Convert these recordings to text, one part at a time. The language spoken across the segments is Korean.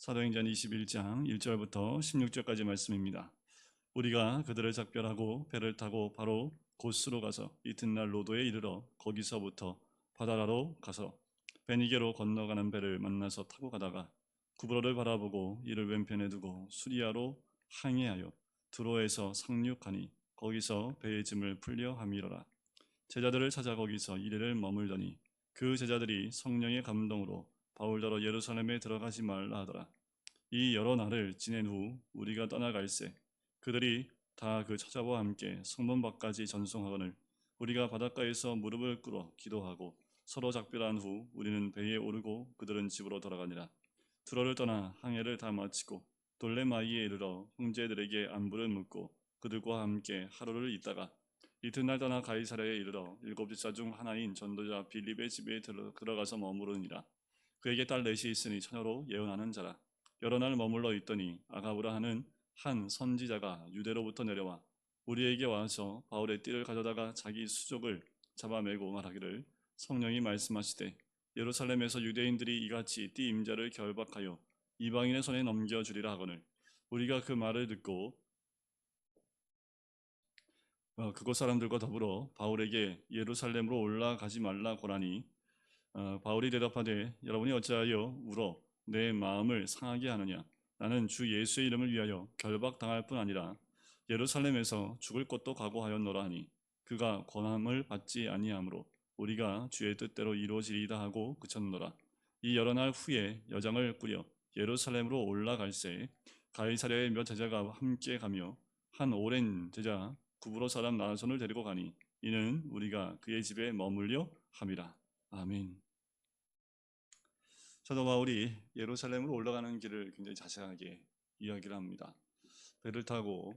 사도행전 21장 1절부터 16절까지 말씀입니다. 우리가 그들을 작별하고 배를 타고 바로 고스로 가서 이튿날 로도에 이르러 거기서부터 바다라로 가서 베니게로 건너가는 배를 만나서 타고 가다가 구브로를 바라보고 이를 왼편에 두고 수리아로 항해하여 두로에서 상륙하니 거기서 배의 짐을 풀려 함이러라. 제자들을 찾아 거기서 이래를 머물더니 그 제자들이 성령의 감동으로 바울더러 예루살렘에 들어가지 말라 하더라. 이 여러 날을 지낸 후 우리가 떠나갈새 그들이 다 그 처자와 함께 성문 밖까지 전송하거늘 우리가 바닷가에서 무릎을 꿇어 기도하고 서로 작별한 후 우리는 배에 오르고 그들은 집으로 돌아가니라. 두로를 떠나 항해를 다 마치고 돌레마이에 이르러 형제들에게 안부를 묻고 그들과 함께 하루를 있다가 이튿날 떠나 가이사랴에 이르러 7지사 중 하나인 전도자 빌립의 집에 들어가서 머무르니라. 그에게 딸 넷이 있으니 처녀로 예언하는 자라. 여러 날 머물러 있더니 아가부라 하는 한 선지자가 유대로부터 내려와 우리에게 와서 바울의 띠를 가져다가 자기 수족을 잡아매고 말하기를 성령이 말씀하시되 예루살렘에서 유대인들이 이같이 띠 임자를 결박하여 이방인의 손에 넘겨주리라 하거늘 우리가 그 말을 듣고 그곳 사람들과 더불어 바울에게 예루살렘으로 올라가지 말라 고라니 바울이 대답하되 여러분이 어찌하여 울어 내 마음을 상하게 하느냐. 나는 주 예수의 이름을 위하여 결박당할 뿐 아니라 예루살렘에서 죽을 것도 각오하였노라 하니 그가 권함을 받지 아니하므로 우리가 주의 뜻대로 이루어지리이다 하고 그쳤노라. 이 여러 날 후에 여장을 꾸려 예루살렘으로 올라갈새 가이사랴의 몇 제자가 함께 가며 한 오랜 제자 구브로 사람 나손을 데리고 가니 이는 우리가 그의 집에 머물려 함이라. 아멘. 사도 바울이 예루살렘으로 올라가는 길을 굉장히 자세하게 이야기를 합니다. 배를 타고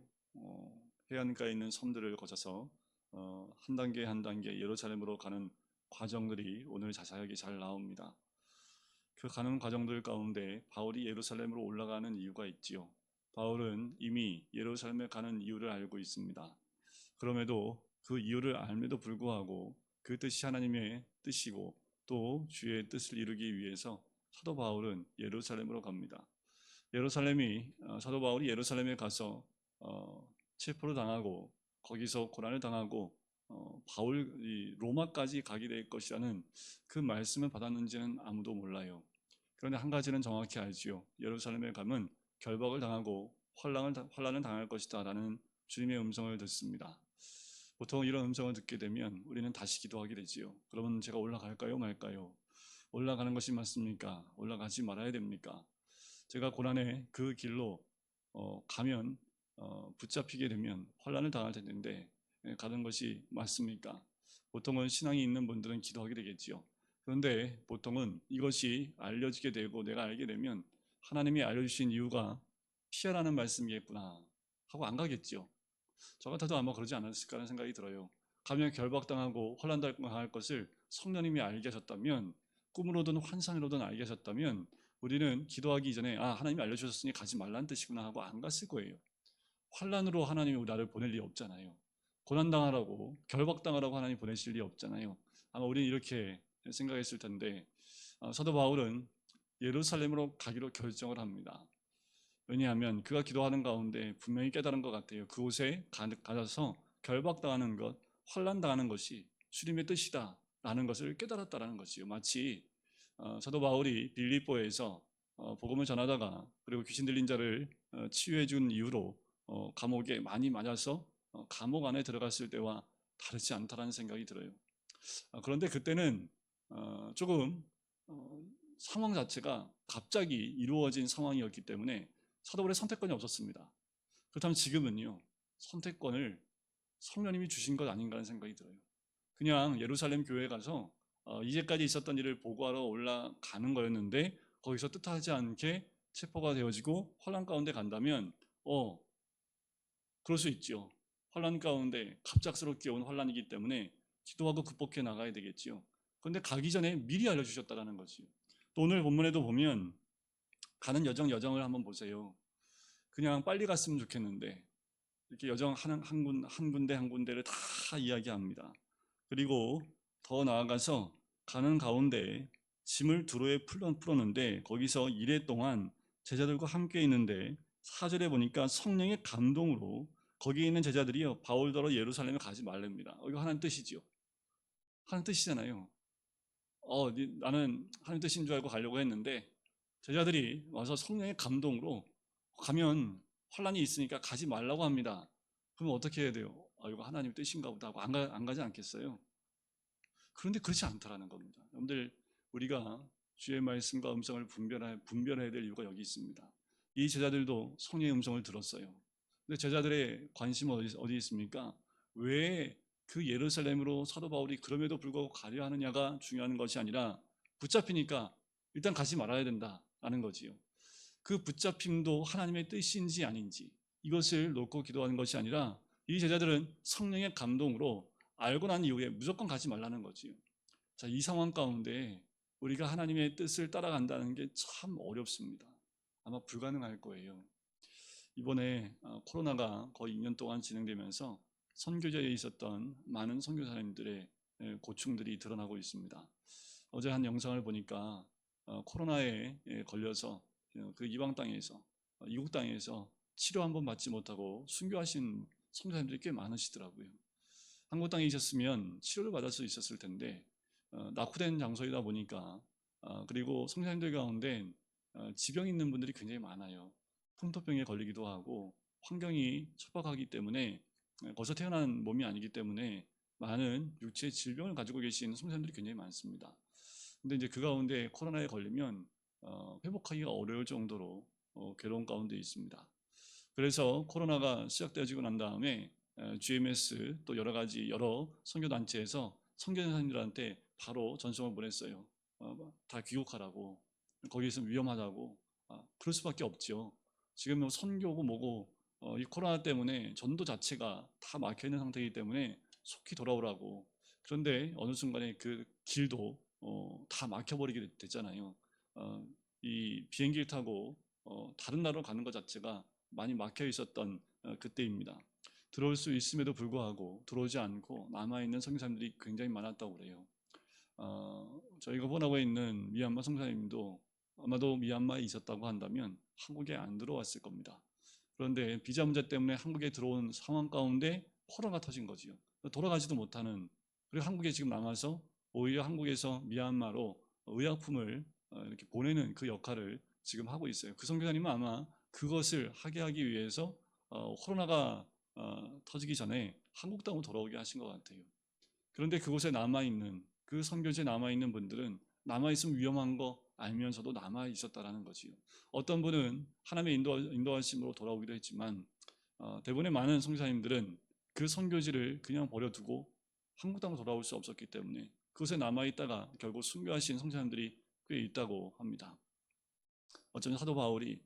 해안가에 있는 섬들을 거쳐서 한 단계 한 단계 예루살렘으로 가는 과정들이 오늘 자세하게 잘 나옵니다. 그 가는 과정들 가운데 바울이 예루살렘으로 올라가는 이유가 있지요. 바울은 이미 예루살렘에 가는 이유를 알고 있습니다. 그럼에도 그 이유를 알면도 불구하고 그 뜻이 하나님의 뜻이고 또 주의 뜻을 이루기 위해서 사도 바울은 예루살렘으로 갑니다. 사도 바울이 예루살렘에 가서 체포를 당하고 거기서 고난을 당하고 바울이 로마까지 가게 될 것이라는 그 말씀을 받았는지는 아무도 몰라요. 그런데 한 가지는 정확히 알지요. 예루살렘에 가면 결박을 당하고 환난을 당할 것이다 라는 주님의 음성을 듣습니다. 보통 이런 음성을 듣게 되면 우리는 다시 기도하게 되지요. 그러면 제가 올라갈까요 말까요? 올라가는 것이 맞습니까? 올라가지 말아야 됩니까? 제가 고난의 그 길로 가면 붙잡히게 되면 환난을 당할 텐데 가는 것이 맞습니까? 보통은 신앙이 있는 분들은 기도하게 되겠지요. 그런데 보통은 이것이 알려지게 되고 내가 알게 되면 하나님이 알려주신 이유가 피하라는 말씀이겠구나 하고 안 가겠지요. 저 같아도 아마 그러지 않았을까 하는 생각이 들어요. 가면 결박당하고 환난당할 것을 성령님이 알게 하셨다면 꿈으로든 환상으로든 알게 하셨다면 우리는 기도하기 전에 하나님이 알려주셨으니 가지 말라는 뜻이구나 하고 안 갔을 거예요. 환난으로 하나님이 나를 보낼 리 없잖아요. 고난당하라고 결박당하라고 하나님이 보내실 리 없잖아요. 아마 우리는 이렇게 생각했을 텐데 사도 바울은 예루살렘으로 가기로 결정을 합니다. 왜냐하면 그가 기도하는 가운데 분명히 깨달은 것 같아요. 그곳에 가서 결박당하는 것, 환난당하는 것이 주님의 뜻이다 라는 것을 깨달았다라는 것이요. 마치 사도 바울이 빌립보에서 복음을 전하다가 그리고 귀신 들린 자를 치유해 준 이후로 감옥에 많이 맞아서 감옥 안에 들어갔을 때와 다르지 않다라는 생각이 들어요. 그런데 그때는 조금 상황 자체가 갑자기 이루어진 상황이었기 때문에 사도 바울의 선택권이 없었습니다. 그렇다면 지금은요, 선택권을 성령님이 주신 것 아닌가 하는 생각이 들어요. 그냥 예루살렘 교회에 가서 이제까지 있었던 일을 보고하러 올라가는 거였는데 거기서 뜻하지 않게 체포가 되어지고 환난 가운데 간다면 그럴 수 있죠. 환난 가운데 갑작스럽게 온 환난이기 때문에 기도하고 극복해 나가야 되겠지요. 그런데 가기 전에 미리 알려주셨다는 거지요. 또 오늘 본문에도 보면 가는 여정을 한번 보세요. 그냥 빨리 갔으면 좋겠는데 이렇게 여정 한 군데를 다 이야기합니다. 그리고 더 나아가서 가는 가운데 짐을 두로에 풀었는데 거기서 이래 동안 제자들과 함께 있는데 4절에 보니까 성령의 감동으로 거기에 있는 제자들이요 바울더러 예루살렘에 가지 말랍니다. 이거 하나님 뜻이지요. 하나님 뜻이잖아요. 나는 하나님 뜻인 줄 알고 가려고 했는데 제자들이 와서 성령의 감동으로 가면 환란이 있으니까 가지 말라고 합니다. 그럼 어떻게 해야 돼요? 이거 하나님 뜻인가 보다 하고 안 가지 않겠어요? 그런데 그렇지 않다라는 겁니다. 여러분들, 우리가 주의 말씀과 음성을 분별해야 될 이유가 여기 있습니다. 이 제자들도 성령의 음성을 들었어요. 근데 제자들의 관심은 어디 있습니까? 왜 그 예루살렘으로 사도 바울이 그럼에도 불구하고 가려 하느냐가 중요한 것이 아니라 붙잡히니까 일단 가지 말아야 된다라는 거지요. 그 붙잡힘도 하나님의 뜻인지 아닌지 이것을 놓고 기도하는 것이 아니라 이 제자들은 성령의 감동으로 알고 난 이후에 무조건 가지 말라는 거지요. 자, 이 상황 가운데 우리가 하나님의 뜻을 따라간다는 게 참 어렵습니다. 아마 불가능할 거예요. 이번에 코로나가 거의 2년 동안 진행되면서 선교제에 있었던 많은 선교사님들의 고충들이 드러나고 있습니다. 어제 한 영상을 보니까 코로나에 걸려서 그 이방 땅에서 이국 땅에서 치료 한번 받지 못하고 순교하신 선교사님들이 꽤 많으시더라고요. 한국 땅에 있었으면 치료를 받을 수 있었을 텐데 낙후된 장소이다 보니까 그리고 선교사님들 가운데 지병 있는 분들이 굉장히 많아요. 풍토병에 걸리기도 하고 환경이 척박하기 때문에 거기서 태어난 몸이 아니기 때문에 많은 육체 질병을 가지고 계신 선교사님들이 굉장히 많습니다. 근데 이제 그 가운데 코로나에 걸리면 회복하기가 어려울 정도로 괴로운 가운데 있습니다. 그래서 코로나가 시작되어지고 난 다음에 GMS 또 여러 선교단체에서 선교사님들한테 바로 전송을 보냈어요. 다 귀국하라고. 거기 있으면 위험하다고. 그럴 수밖에 없죠. 지금 뭐 선교고 뭐고 이 코로나 때문에 전도 자체가 다 막혀 있는 상태이기 때문에 속히 돌아오라고. 그런데 어느 순간에 그 길도 다 막혀버리게 됐잖아요. 이 비행기를 타고 다른 나라로 가는 것 자체가 많이 막혀 있었던 그때입니다. 들어올 수 있음에도 불구하고 들어오지 않고 남아있는 선교사님들이 굉장히 많았다고 그래요. 저희가 보나고에 있는 미얀마 선교사님도 아마도 미얀마에 있었다고 한다면 한국에 안 들어왔을 겁니다. 그런데 비자 문제 때문에 한국에 들어온 상황 가운데 코로나가 터진 거지요. 돌아가지도 못하는, 그리고 한국에 지금 남아서 오히려 한국에서 미얀마로 의약품을 이렇게 보내는 그 역할을 지금 하고 있어요. 그 선교사님은 아마 그것을 하게 하기 위해서 코로나가 터지기 전에 한국 땅으로 돌아오게 하신 것 같아요. 그런데 그곳에 남아있는 그 선교지에 남아있는 분들은 남아있으면 위험한 거 알면서도 남아있었다라는 거지요. 어떤 분은 하나님의 인도하심으로 돌아오기도 했지만 대부분의 많은 선교사님들은 그 선교지를 그냥 버려두고 한국 땅으로 돌아올 수 없었기 때문에 그곳에 남아있다가 결국 순교하신 선교사님들이 꽤 있다고 합니다. 어쩌면 사도 바울이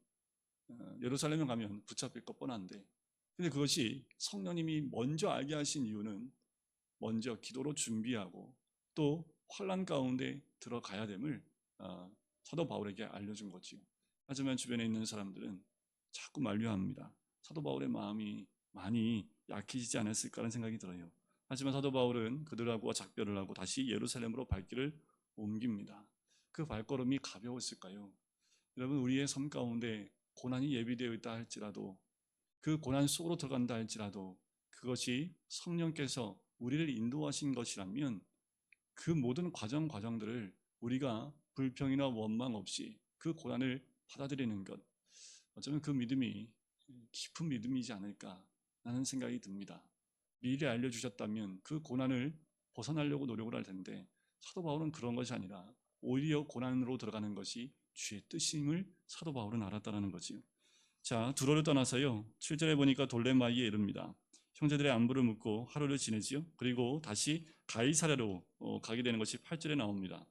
예루살렘에 가면 붙잡힐 것 뻔한데, 근데 그것이 성령님이 먼저 알게 하신 이유는 먼저 기도로 준비하고 또 환난 가운데 들어가야 됨을 사도 바울에게 알려준 거지요. 하지만 주변에 있는 사람들은 자꾸 만류합니다. 사도 바울의 마음이 많이 약해지지 않았을까라는 생각이 들어요. 하지만 사도 바울은 그들하고 작별을 하고 다시 예루살렘으로 발길을 옮깁니다. 그 발걸음이 가벼웠을까요? 여러분, 우리의 삶 가운데 고난이 예비되어 있다 할지라도, 그 고난 속으로 들어간다 할지라도 그것이 성령께서 우리를 인도하신 것이라면 그 모든 과정들을 우리가 불평이나 원망 없이 그 고난을 받아들이는 것, 어쩌면 그 믿음이 깊은 믿음이지 않을까라는 생각이 듭니다. 미리 알려주셨다면 그 고난을 벗어나려고 노력을 할 텐데 사도 바울은 그런 것이 아니라 오히려 고난으로 들어가는 것이 주의 뜻임을 사도 바울은 알았다는 거지요. 자, 두로를 떠나서요 7절에 보니까 돌레마이에 이릅니다. 형제들의 안부를 묻고 하루를 지내지요. 그리고 다시 가이사랴로 가게 되는 것이 8절에 나옵니다.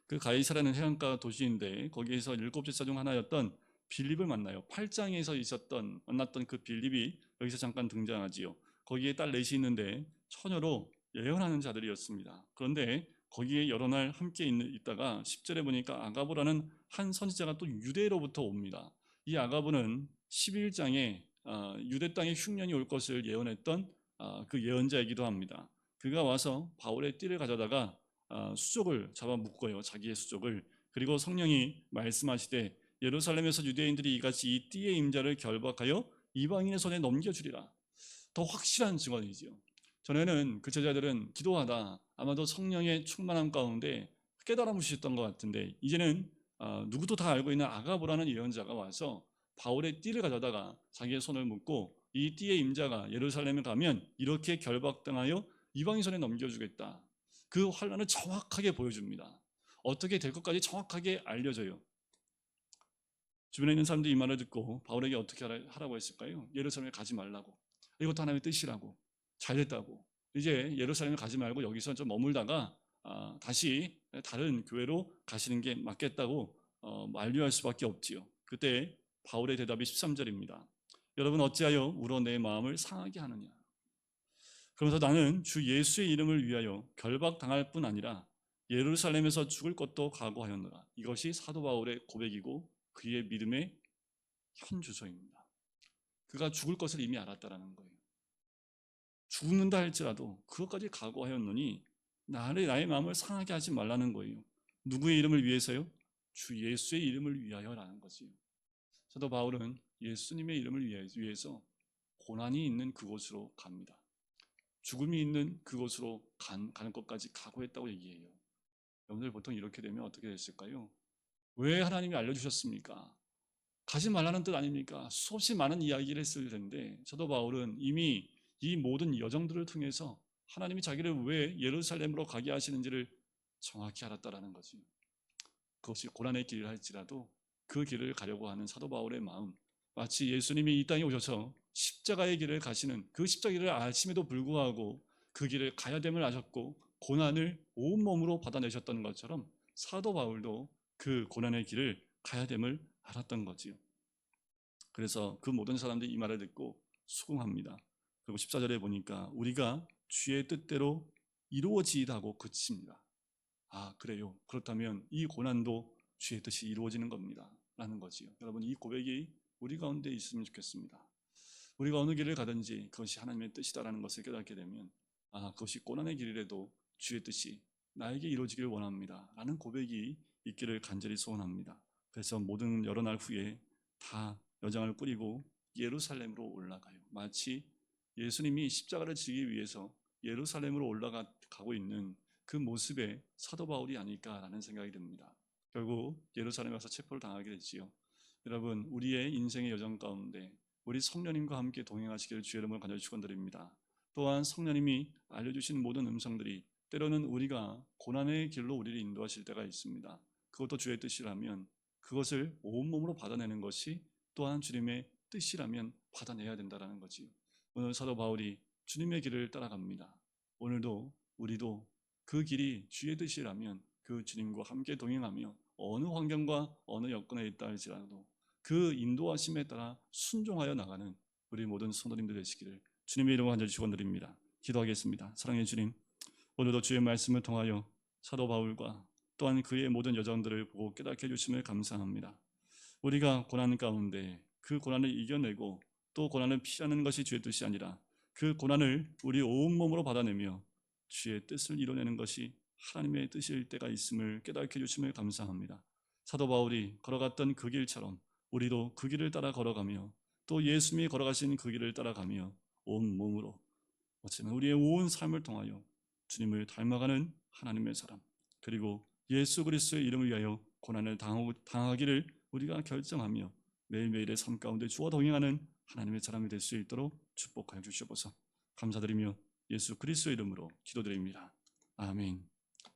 그 가이사랴는 해안가 도시인데 거기에서 7 제자 중 하나였던 빌립을 만나요. 8장에서 만났던 그 빌립이 여기서 잠깐 등장하지요. 거기에 딸 넷이 있는데 처녀로 예언하는 자들이었습니다. 그런데 거기에 여러 날 함께 있다가 10절에 보니까 아가보라는 한 선지자가 또 유대로부터 옵니다. 이 아가보는 11장에 유대 땅에 흉년이 올 것을 예언했던 그 예언자이기도 합니다. 그가 와서 바울의 띠를 가져다가 수족을 잡아 묶어요. 자기의 수족을. 그리고 성령이 말씀하시되 예루살렘에서 유대인들이 이같이 이 띠의 임자를 결박하여 이방인의 손에 넘겨주리라. 더 확실한 증언이지요. 전에는 그 제자들은 기도하다 아마도 성령의 충만함 가운데 깨달아무셨던 것 같은데, 이제는 누구도 다 알고 있는 아가보라는 예언자가 와서 바울의 띠를 가져다가 자기의 손을 묶고 이 띠의 임자가 예루살렘에 가면 이렇게 결박당하여 이방인 손에 넘겨주겠다. 그 환란을 정확하게 보여줍니다. 어떻게 될 것까지 정확하게 알려줘요. 주변에 있는 사람들이 이 말을 듣고 바울에게 어떻게 하라고 했을까요? 예루살렘에 가지 말라고. 이것도 하나님의 뜻이라고. 잘됐다고. 이제 예루살렘에 가지 말고 여기서 좀 머물다가 다시 다른 교회로 가시는 게 맞겠다고 만류할 수밖에 없지요. 그때 바울의 대답이 13절입니다. 여러분 어찌하여 울어 내 마음을 상하게 하느냐. 그러면서 나는 주 예수의 이름을 위하여 결박당할 뿐 아니라 예루살렘에서 죽을 것도 각오하였노라. 이것이 사도 바울의 고백이고 그의 믿음의 현주소입니다. 그가 죽을 것을 이미 알았다라는 거예요. 죽는다 할지라도 그것까지 각오하였노니 나의 마음을 상하게 하지 말라는 거예요. 누구의 이름을 위해서요? 주 예수의 이름을 위하여라는 거지요. 사도 바울은 예수님의 이름을 위해서 고난이 있는 그곳으로 갑니다. 죽음이 있는 그곳으로 가는 것까지 각오했다고 얘기해요. 여러분들 보통 이렇게 되면 어떻게 됐을까요? 왜 하나님이 알려주셨습니까? 가지 말라는 뜻 아닙니까? 수없이 많은 이야기를 했을 텐데 사도 바울은 이미 이 모든 여정들을 통해서 하나님이 자기를 왜 예루살렘으로 가게 하시는지를 정확히 알았다라는 거지. 그것이 고난의 길을 할지라도 그 길을 가려고 하는 사도 바울의 마음, 마치 예수님이 이 땅에 오셔서 십자가의 길을 가시는 그 십자가의 길을 아심에도 불구하고 그 길을 가야 됨을 아셨고 고난을 온몸으로 받아내셨던 것처럼 사도 바울도 그 고난의 길을 가야 됨을 알았던 거지요. 그래서 그 모든 사람들이 이 말을 듣고 수긍합니다. 그리고 14절에 보니까 우리가 주의 뜻대로 이루어지이다고 그칩니다. 아, 그래요. 그렇다면 이 고난도 주의 뜻이 이루어지는 겁니다. 라는 거지요. 여러분, 이 고백이 우리 가운데 있으면 좋겠습니다. 우리가 어느 길을 가든지 그것이 하나님의 뜻이다라는 것을 깨닫게 되면 그것이 고난의 길이라도 주의 뜻이 나에게 이루어지길 원합니다. 라는 고백이 있기를 간절히 소원합니다. 그래서 모든 여러 날 후에 다 여정을 꾸리고 예루살렘으로 올라가요. 마치 예수님이 십자가를 지기 위해서 예루살렘으로 올라가고 있는 그 모습의 사도 바울이 아닐까라는 생각이 듭니다. 결국 예루살렘에 가서 체포를 당하게 됐지요. 여러분, 우리의 인생의 여정 가운데 우리 성령님과 함께 동행하시기를 주의 이름으로 간절히 축원드립니다. 또한 성령님이 알려주신 모든 음성들이 때로는 우리가 고난의 길로 우리를 인도하실 때가 있습니다. 그것도 주의 뜻이라면 그것을 온몸으로 받아내는 것이 또한 주님의 뜻이라면 받아내야 된다는 거지요. 오늘 사도 바울이 주님의 길을 따라갑니다. 오늘도 우리도 그 길이 주의 뜻이라면 그 주님과 함께 동행하며 어느 환경과 어느 여건에 있다 할지라도 그 인도하심에 따라 순종하여 나가는 우리 모든 성도님들 되시기를 주님의 이름으로 간절히 축원드립니다. 기도하겠습니다. 사랑의 주님, 오늘도 주의 말씀을 통하여 사도 바울과 또한 그의 모든 여정들을 보고 깨닫게 해주심을 감사합니다. 우리가 고난 가운데 그 고난을 이겨내고 또 고난을 피하는 것이 주의 뜻이 아니라 그 고난을 우리 온몸으로 받아내며 주의 뜻을 이뤄내는 것이 하나님의 뜻일 때가 있음을 깨닫게 해주심을 감사합니다. 사도 바울이 걸어갔던 그 길처럼 우리도 그 길을 따라 걸어가며 또 예수님이 걸어가신 그 길을 따라가며 온몸으로 어쩌면 우리의 온 삶을 통하여 주님을 닮아가는 하나님의 사람, 그리고 예수 그리스도의 이름을 위하여 고난을 당하기를 우리가 결정하며 매일매일의 삶 가운데 주와 동행하는 하나님의 사람이 될 수 있도록 축복하여 주시옵소서. 감사드리며 예수 그리스도의 이름으로 기도드립니다. 아멘.